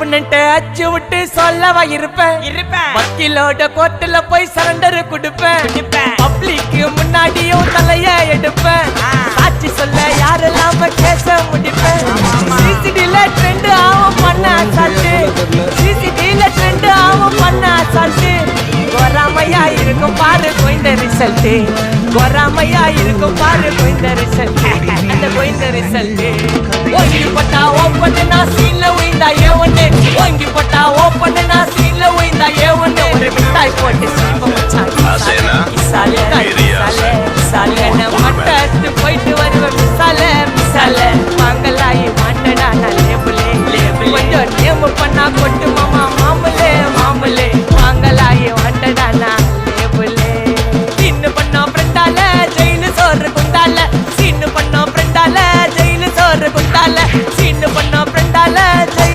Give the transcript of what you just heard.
அப்படின்ட்டு அச்சு விட்டு சொல்லவா இருப்பேன் வக்கீலோட கோர்ட்டுல போய் சரண்டர் கொடுப்பேன் பப்ளிக்கு முன்னாடியும் தலைய எடுப்பேன் சாட்சி சொல்ல யாரெல்லாம் கேச முடிப்பேன் சிசிடில ட்ரெண்ட் ஆகும் பண்ண சாட்டு சிசிடில ட்ரெண்ட் ஆகும் பண்ண சாட்டு கொராமையா இருக்கும் பாரு கோயிந்த ரிசல்ட் கொராமையா இருக்கும் பாரு கோயிந்த ரிசல்ட் அந்த கோயிந்த ரிசல்ட் ஓங்கி பட்டா ஓப்பன் நான் சீன்ல உயிந்தா ஏவன்னு ஓங்கி பட்டா ஓப்பன் நான் சீன்ல உயிந்தா ஏவன்னு ஒரு மிட்டாய் போட்டு மட்டத்து போயிட்டு வருவேன் மிசால வாங்கலாயி மாட்டடா நான் லேபிளே கொஞ்சம் நேமு பண்ணா கொட்டு